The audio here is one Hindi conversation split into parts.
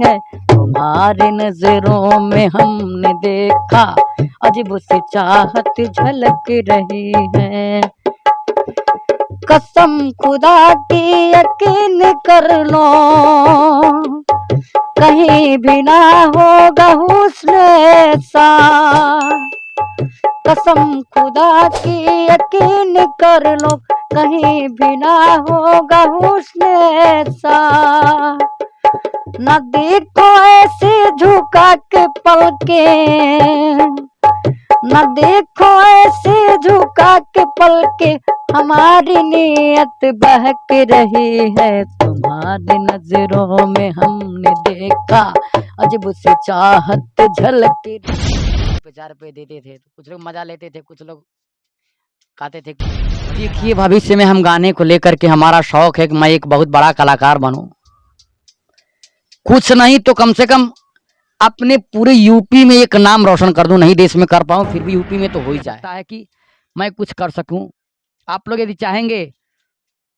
है, तुम्हारी नजरों में हमने देखा अजब सी चाहत झलक रही है। कसम खुदा की यकीन कर लो, कहीं भी ना होगा हुस्न ऐसा। कसम खुदा की यकीन कर लो, कहीं भी ना होगा हुस्न ऐसा। न देखो ऐसे झुका के पलके, न देखो ऐसे झुका के पलके, हमारी नीयत बहक रही है। तुम्हारी नजरों में हमने देखा अजब सी चाहत झलक रही। 4 रुपए देते थे तो कुछ लोग मजा लेते थे, कुछ लोग गाते थे। देखिए भविष्य में हम गाने को लेकर के हमारा शौक है कि मैं एक बहुत बड़ा कलाकार बनूं। कुछ नहीं तो कम से कम अपने पूरे यूपी में एक नाम रोशन कर दूं। नहीं देश में कर पाऊं फिर भी यूपी में तो हो ही जाए है कि मैं कुछ कर सकूं। आप लोग यदि चाहेंगे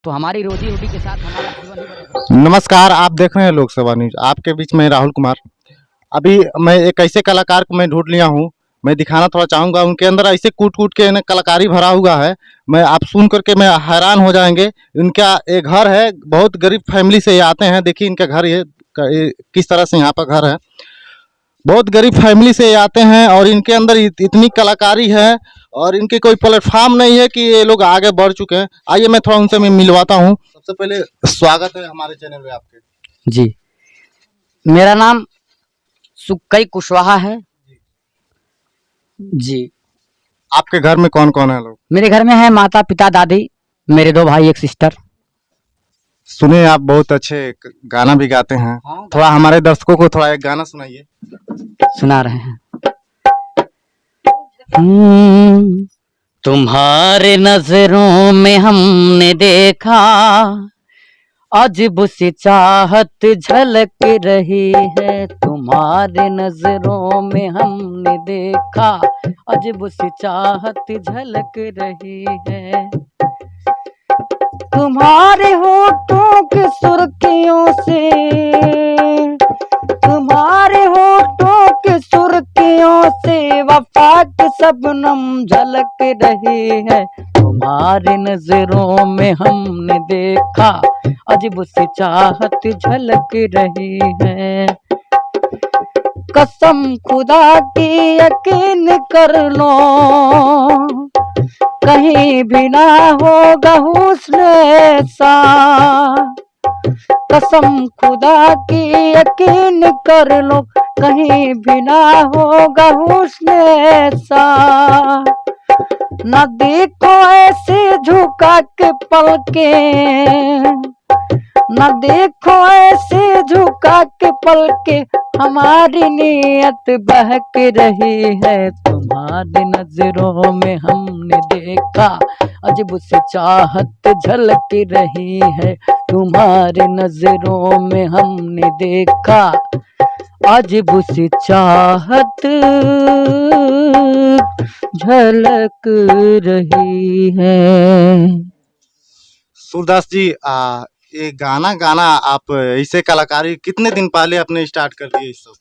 तो हमारी रोजी रोटी के साथ हमारा जीवन ही बदल। नमस्कार, आप देख रहे हैं लोकसभा न्यूज। आपके बीच में राहुल कुमार। अभी मैं एक ऐसे कलाकार को मैं ढूंढ लिया हूँ, मैं दिखाना थोड़ा चाहूँगा। उनके अंदर ऐसे कूट कूट के कलाकारी भरा हुआ है, मैं आप सुन करके मैं हैरान हो जाएंगे। इनका एक घर है, बहुत गरीब फैमिली से ये आते हैं। देखिए इनका घर ये किस तरह से यहाँ पर घर है, बहुत गरीब फैमिली से ये आते हैं और इनके अंदर इतनी कलाकारी है और इनके कोई प्लेटफॉर्म नहीं है कि ये लोग आगे बढ़ चुके हैं। आइए मैं थोड़ा उनसे मैं मिलवाता हूँ। सबसे पहले स्वागत है हमारे चैनल में आपके। जी, मेरा नाम सुक्कई कुशवाहा है जी। आपके घर में कौन कौन है लोग? मेरे घर में है माता पिता दादी, मेरे 2 भाई 1 सिस्टर। सुने आप बहुत अच्छे गाना भी गाते हैं। हाँ, थोड़ा हमारे दर्शकों को थोड़ा एक गाना सुनाइए। सुना रहे हैं। तुम्हारे नजरों में हमने देखा अजब सी चाहत झलक रही है। तुम्हारे नजरों में हमने देखा अजब सी चाहत झलक रही है। तुम्हारे होठों की सुर्खियों से, तुम्हारे होठों की सुर्खियों से वफा की शबनम झलक रही है। तुम्हारी नजरों में हमने देखा अजब सी चाहत झलक रही है। कसम खुदा की यकीन कर लो, कहीं भी ना होगा हुस्न ऐसा। कसम खुदा की यकीन कर लो, कहीं भी ना होगा हुस्न ऐसा। न देखो ऐसे झुका के पलके, न देखो ऐसे झुका के पलके, हमारी नीयत बहक रही है। तुम्हारी नजरों में हमने देखा अजब सी चाहत झलक रही है। तुम्हारी नजरों में हमने देखा अजब सी चाहत झलक रही है। सूरदास जी, ये गाना गाना आप ऐसे कलाकारी कितने दिन पहले अपने स्टार्ट कर दिए इस सब?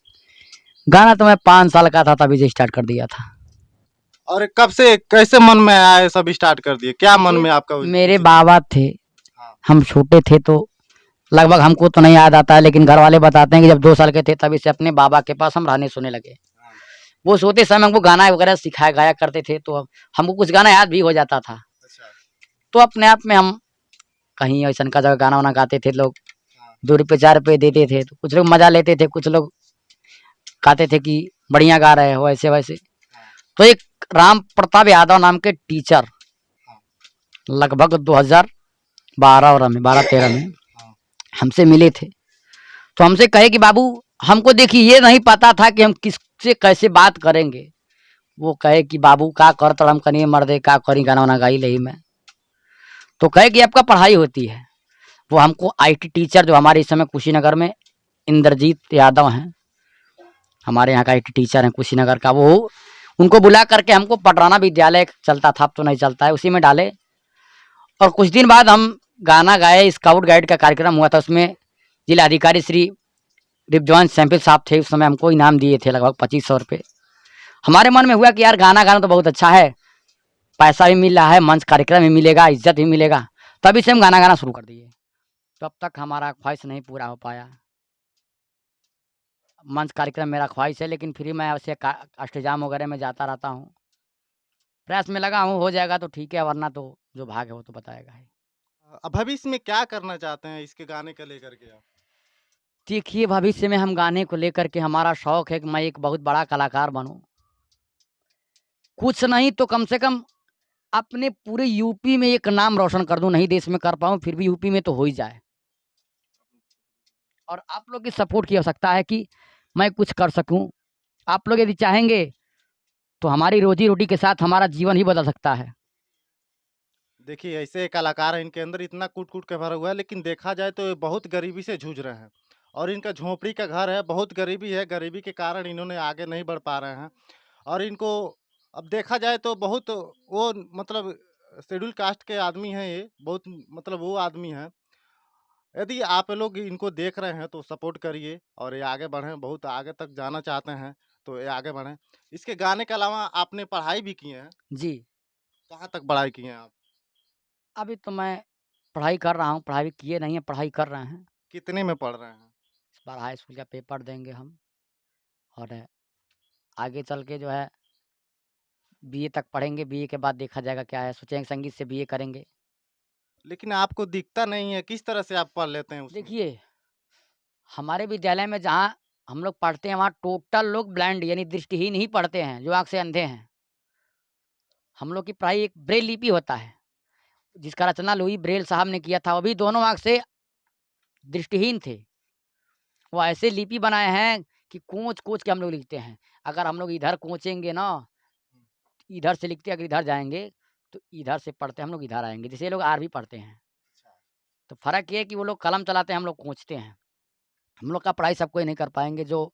गाना तो मैं 5 साल का था तभी से स्टार्ट कर दिया था। और कब से कैसे मन में आया सब स्टार्ट कर दिए? क्या मन में आपका? मेरे बाबा थे, हाँ। हम छोटे थे तो लगभग हमको तो नहीं याद आता है, लेकिन घर वाले बताते हैं कि जब 2 साल के थे तभी से अपने बाबा के पास हम रहने सोने लगे। वो सोते समय हमको गाना वगैरह सिखाया गाया करते थे तो हमको कुछ गाना याद भी हो जाता था। तो अपने आप में हम कहीं ऐसा का जगह गाना वाना गाते थे। लोग 2 रुपये 4 रुपये देते थे तो कुछ लोग मजा लेते थे, कुछ लोग कहते थे कि बढ़िया गा रहे हो ऐसे वैसे। तो एक राम प्रताप यादव नाम के टीचर लगभग 2012 और में 12-13 में हमसे मिले थे। तो हमसे कहे कि बाबू हमको देखिए ये नहीं पता था कि हम किससे कैसे बात करेंगे। वो कहे कि बाबू का कर तड़म कनिए मर्दे का करी गाना वाना गाई लही में। तो कहे कि आपका पढ़ाई होती है। वो हमको आईटी टीचर जो हमारे इस समय कुशीनगर में इंद्रजीत यादव हैं, हमारे यहाँ का आईटी टीचर हैं कुशीनगर का, वो उनको बुला करके हमको पटराना विद्यालय चलता था, अब तो नहीं चलता है, उसी में डाले। और कुछ दिन बाद हम गाना गाए, स्काउट गाइड का कार्यक्रम हुआ था, उसमें जिला अधिकारी श्री रिपजॉन सैंपल साहब थे, उस समय हमको इनाम दिए थे लगभग 2500 रुपये। हमारे मन में हुआ कि यार गाना गाना तो बहुत अच्छा है, पैसा भी मिल रहा है, मंच कार्यक्रम भी मिलेगा, इज्जत भी मिलेगा, तभी से हम गाना गाना शुरू कर दिए। तो अब तक हमारा ख्वाहिश नहीं पूरा हो पाया। मंच कार्यक्रम मेरा ख्वाहिश है, लेकिन फिर मैं ऐसे अष्टजाम वगैरह में जाता रहता हूँ, प्रयास में लगा हूँ, हो जाएगा तो ठीक है, वरना तो जो भाग है वो तो बताएगा ही। भविष्य में क्या करना चाहते हैं इसके गाने को लेकर के आप? देखिए, भविष्य में हम गाने को लेकर के हमारा शौक है कि मैं एक बहुत बड़ा कलाकार बनूं, कुछ नहीं तो कम से कम अपने पूरे यूपी में एक नाम रोशन कर दूं, नहीं देश में कर पाऊं फिर भी यूपी में तो हो ही जाए। और आप लोग की सपोर्ट की आवश्यकता है कि मैं कुछ कर सकूं। आप लोग यदि चाहेंगे तो हमारी रोजी रोटी के साथ हमारा जीवन ही बदल सकता है। देखिए ऐसे कलाकार हैं, इनके अंदर इतना कूट-कूट के भरा हुआ है, लेकिन देखा जाए तो ये बहुत गरीबी से जूझ रहे हैं और इनका झोंपड़ी का घर है, बहुत गरीबी है, गरीबी के कारण इन्होंने आगे नहीं बढ़ पा रहे हैं और इनको अब देखा जाए तो बहुत वो मतलब शेड्यूल कास्ट के आदमी हैं ये, बहुत मतलब वो आदमी हैं। यदि आप लोग इनको देख रहे हैं तो सपोर्ट करिए और ये आगे बढ़ें, बहुत आगे तक जाना चाहते हैं, तो ये आगे बढ़ें। इसके गाने के अलावा आपने पढ़ाई भी की है, जी, कहाँ तक पढ़ाई किए हैं आप? अभी तो मैं पढ़ाई कर रहा हूँ, पढ़ाई किए नहीं है, पढ़ाई कर रहे हैं। कितने में पढ़ रहे हैं? इस बार हाई स्कूल का पेपर देंगे हम, और आगे चल के जो है बीए तक पढ़ेंगे, बीए के बाद देखा जाएगा क्या है, सोचेंगे संगीत से बीए करेंगे। लेकिन आपको दिखता नहीं है, किस तरह से आप पढ़ लेते हैं उसमें? देखिए, हमारे विद्यालय में जहाँ हम लोग पढ़ते हैं वहाँ टोटल लोग ब्लाइंड यानी दृष्टिहीन ही पढ़ते हैं, जो आँख से अंधे हैं। हम लोग की पढ़ाई एक ब्रेल लिपि होता है, जिसका रचना लुई ब्रेल साहब ने किया था, वो भी दोनों आँख से दृष्टिहीन थे। वो ऐसे लिपि बनाए हैं कि कोच-कोच के हम लोग लिखते हैं। अगर हम लोग इधर कोचेंगे ना, इधर से लिखते अगर इधर जाएँगे, तो इधर से पढ़ते हम लोग इधर आएँगे। जैसे ये लोग आरबी पढ़ते हैं, तो फ़र्क ये है कि वो लोग कलम चलाते हैं, हम लोग कोचते हैं। हम लोग का पढ़ाई सब कोई नहीं कर पाएँगे, जो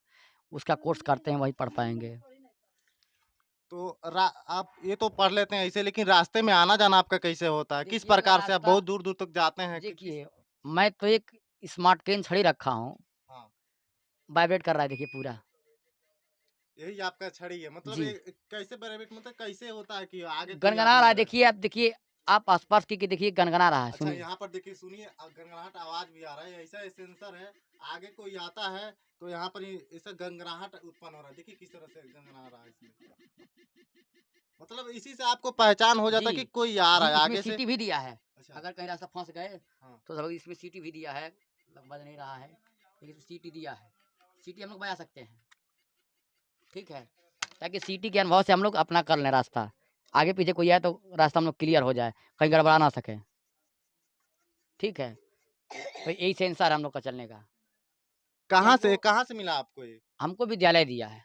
उसका कोर्स करते हैं वही पढ़ पाएँगे। तो आप ये तो पढ़ लेते हैं ऐसे, लेकिन रास्ते में आना-जाना आपका कैसे होता है? किस देखिए प्रकार से आप रास्ता बहुत दूर-दूर तक जाते हैं? देखिए, मैं तो एक स्मार्ट पेन छड़ी रखा हूँ, हाँ, वाइब्रेट कर रहा है देखिए पूरा। यही आपका छड़ी है। मतलब जी, ये कैसे प्राइवेट मतलब कैसे होता है कि आगे कोई गनगना आदमी रहा आ है, रहा है? देखिए आप आस-पास की देखिए गनगना रहा है, अच्छा सुनिए। यहाँ पर देखिए सुनिए गनगनाहट आवाज़ भी आ रहा है। ऐसा ये सेंसर है, आगे कोई आता है तो यहाँ पर ये ऐसा गनगनाहट उत्पन्न हो रहा है। देखिए किस तरह से गनगना रहा है इसमें। मतलब इसी से आपको पहचान हो जाता है कि जी, कोई आ जी, रहा है इसमें आगे से। सीटी भी दिया है। अच्छा, अगर कहीं रास्ता फँस गए, हाँ। तो सब इसमें सीटी भी दिया है, बज नहीं रहा है, लेकिन सीटी दिया है। सीटी हम लोग बजा सकते हैं, ठीक है? ताकि सीटी के अनुभव से हम लोग अपना कर लें रास्ता। आगे पीछे कोई आए तो रास्ता हम लोग क्लियर हो जाए, कहीं गड़बड़ा ना सके, ठीक है? तो यही सेंसर है हम लोग का चलने का। ये हमको कहाँ से मिला आपको ये? हमको विद्यालय दिया है,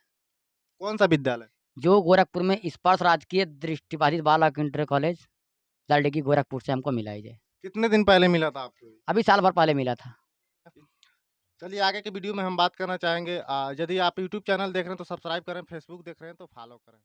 कौन-सा विद्यालय? जो गोरखपुर में स्पर्श राजकीय दृष्टिबाधित बालक इंटर कॉलेज, लालडेगी गोरखपुर से हमको मिला है ये। कितने दिन पहले मिला था आपको ये? अभी साल भर पहले मिला था। चलिए आगे के वीडियो में हम बात करना चाहेंगे यदि आप यूट्यूब चैनल देख रहे हैं तो सब्सक्राइब करें, फेसबुक देख रहे हैं तो फॉलो करें।